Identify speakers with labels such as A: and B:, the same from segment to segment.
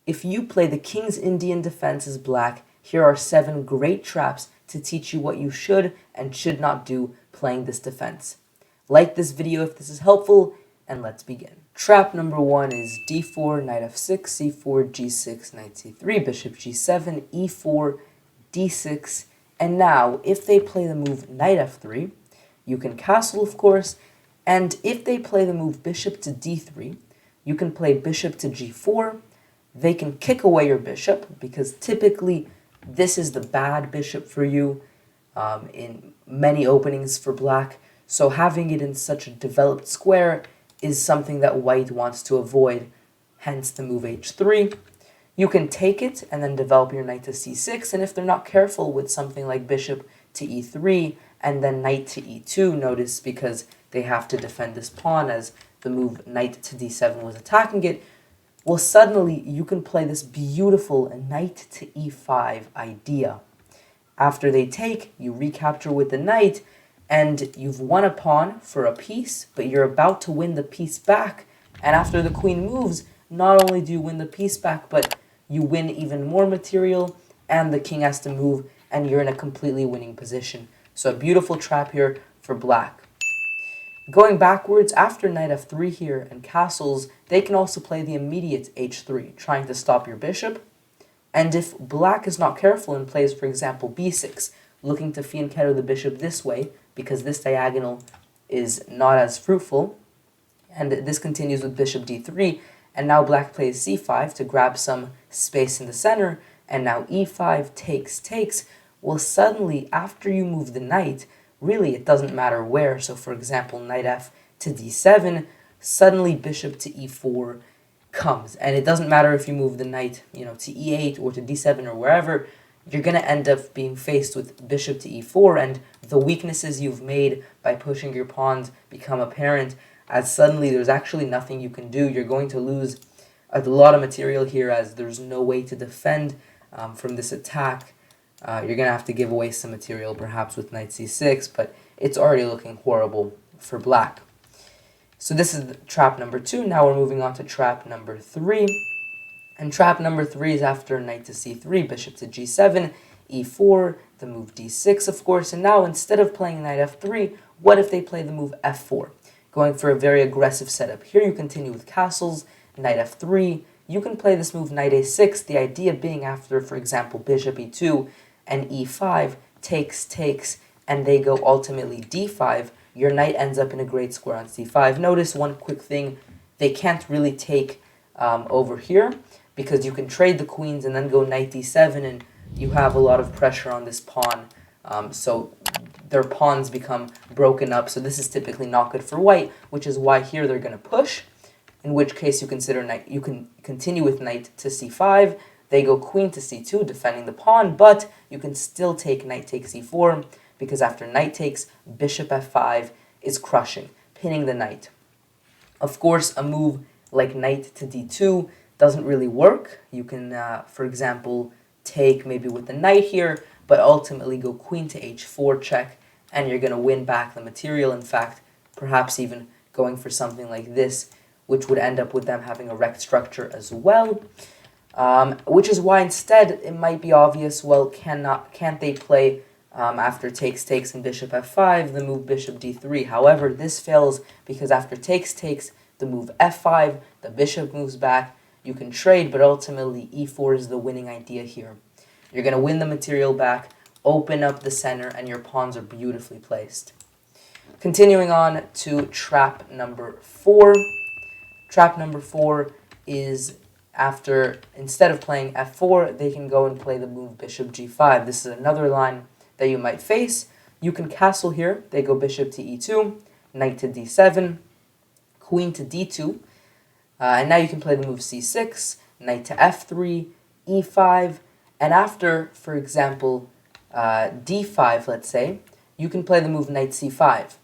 A: If you play the King's Indian defense as black, here are 7 great traps to teach you what you should and should not do playing this defense. Like this video if this is helpful, and let's begin. Trap number 1 is d4, knight f6, c4, g6, knight c3, bishop g7, e4, d6, and now if they play the move knight f3, you can castle of course, and if they play the move bishop to d3, you can play bishop to g4. They can kick away your bishop because typically this is the bad bishop for you in many openings for black. So having it in such a developed square is something that white wants to avoid, hence the move h3. You can take it and then develop your knight to c6, and if they're not careful with something like bishop to e3 and then knight to e2, notice because they have to defend this pawn as the move knight to d7 was attacking it, well, suddenly you can play this beautiful knight to e5 idea. After they take, you recapture with the knight, and you've won a pawn for a piece, but you're about to win the piece back. And after the queen moves, not only do you win the piece back, but you win even more material, and the king has to move, and you're in a completely winning position. So a beautiful trap here for black. Going backwards, after knight f3 here and castles, they can also play the immediate h3, trying to stop your bishop. And if black is not careful and plays, for example, b6, looking to fianchetto the bishop this way, because this diagonal is not as fruitful, and this continues with bishop d3, and now black plays c5 to grab some space in the center, and now e5 takes, well, suddenly, after you move the knight, really, it doesn't matter where. So, for example, knight f to d7, suddenly bishop to e4 comes. And it doesn't matter if you move the knight, to e8 or to d7 or wherever, you're going to end up being faced with bishop to e4, and the weaknesses you've made by pushing your pawns become apparent, as suddenly there's actually nothing you can do. You're going to lose a lot of material here, as there's no way to defend from this attack. You're going to have to give away some material, perhaps with knight c6, but it's already looking horrible for black. So this is trap number 2. Now we're moving on to trap number 3. And trap number 3 is after knight to c3, bishop to g7, e4, the move d6, of course. And now instead of playing knight f3, what if they play the move f4? Going for a very aggressive setup. Here you continue with castles, knight f3. You can play this move knight a6, the idea being after, for example, bishop e2, and e5 takes, and they go ultimately d5, your knight ends up in a great square on c5. Notice one quick thing, they can't really take over here, because you can trade the queens and then go knight d7, and you have a lot of pressure on this pawn, so their pawns become broken up, so this is typically not good for white, which is why here they're going to push, in which case you can continue with knight to c5, they go queen to c2, defending the pawn, but you can still take knight takes e4, because after knight takes, bishop f5 is crushing, pinning the knight. Of course, a move like knight to d2 doesn't really work. You can, for example, take maybe with the knight here, but ultimately go queen to h4 check, and you're going to win back the material. In fact, perhaps even going for something like this, which would end up with them having a wrecked structure as well. Which is why instead it might be obvious, well, can't they play after takes and bishop f5, the move bishop d3. However, this fails because after takes, the move f5, the bishop moves back. You can trade, but ultimately e4 is the winning idea here. You're going to win the material back, open up the center, and your pawns are beautifully placed. Continuing on to trap number 4. Trap number 4 is after, instead of playing f4, they can go and play the move bishop g5. This is another line that you might face. You can castle here. They go bishop to e2, knight to d7, queen to d2, and now you can play the move c6, knight to f3, e5, and after, for example, d5, let's say, you can play the move knight c5.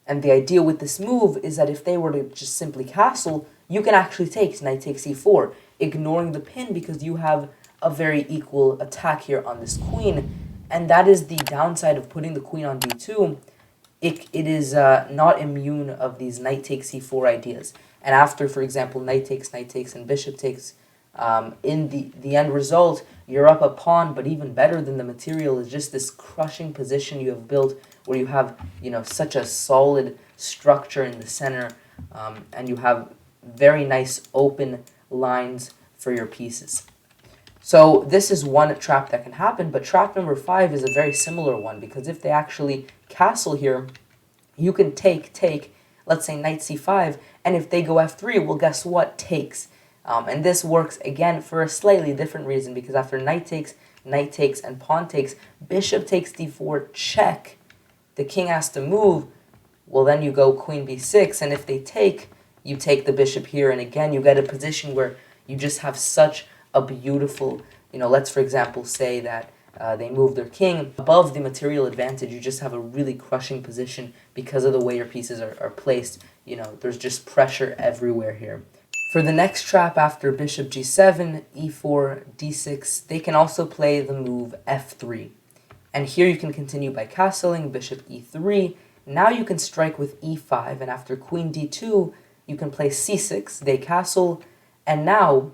A: And the idea with this move is that if they were to just simply castle, you can actually take knight takes e4, ignoring the pin because you have a very equal attack here on this queen. And that is the downside of putting the queen on d2. It is not immune of these knight takes e4 ideas. And after, for example, knight takes, and bishop takes, in the end result, you're up a pawn, but even better than the material is just this crushing position you have built where you have, such a solid structure in the center, and you have very nice open lines for your pieces. So this is one trap that can happen, but trap number 5 is a very similar one, because if they actually castle here, you can take, let's say knight c5, and if they go f3, well, guess what? Takes. And this works, again, for a slightly different reason, because after knight takes, and pawn takes, bishop takes d4, check. The king has to move. Well, then you go queen b6, and if they take, you take the bishop here, and again, you get a position where you just have such a beautiful, let's, for example, say that they move their king above the material advantage. You just have a really crushing position because of the way your pieces are placed. There's just pressure everywhere here. For the next trap after bishop g7, e4, d6, they can also play the move f3. And here you can continue by castling, bishop e3. Now you can strike with e5, and after queen d2, you can play c6, they castle, and now,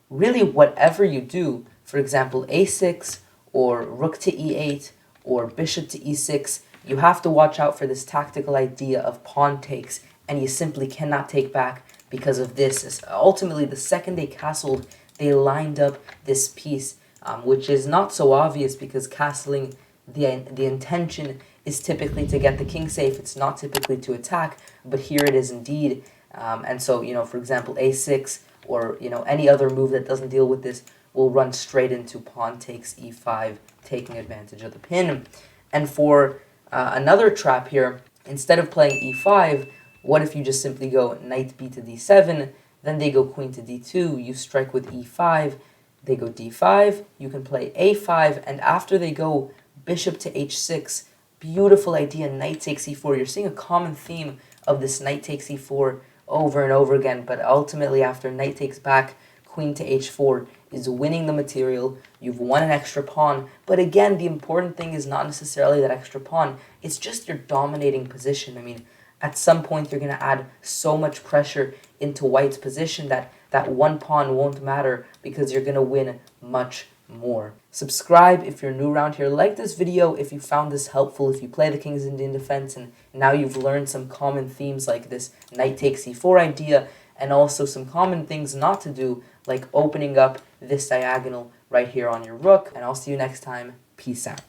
A: really whatever you do, for example, a6, or rook to e8, or bishop to e6, you have to watch out for this tactical idea of pawn takes, and you simply cannot take back because of this. Ultimately, the second they castled, they lined up this piece, which is not so obvious because castling, the intention is typically to get the king safe. It's not typically to attack, but here it is indeed. And so, for example, a6 or, any other move that doesn't deal with this will run straight into pawn takes e5, taking advantage of the pin. And for another trap here, instead of playing e5, what if you just simply go knight b to d7, then they go queen to d2, you strike with e5, they go d5, you can play a5, and after they go bishop to h6, beautiful idea, knight takes e4. You're seeing a common theme of this knight takes e4 over and over again, but ultimately after knight takes back, queen to h4 is winning the material. You've won an extra pawn, but again, the important thing is not necessarily that extra pawn, it's just your dominating position. I mean, at some point you're going to add so much pressure into white's position that that one pawn won't matter because you're going to win much more. Subscribe if you're new around here. Like this video if you found this helpful, if you play the King's Indian Defense and now you've learned some common themes like this knight takes e4 idea, and also some common things not to do, like opening up this diagonal right here on your rook. And I'll see you next time. Peace out.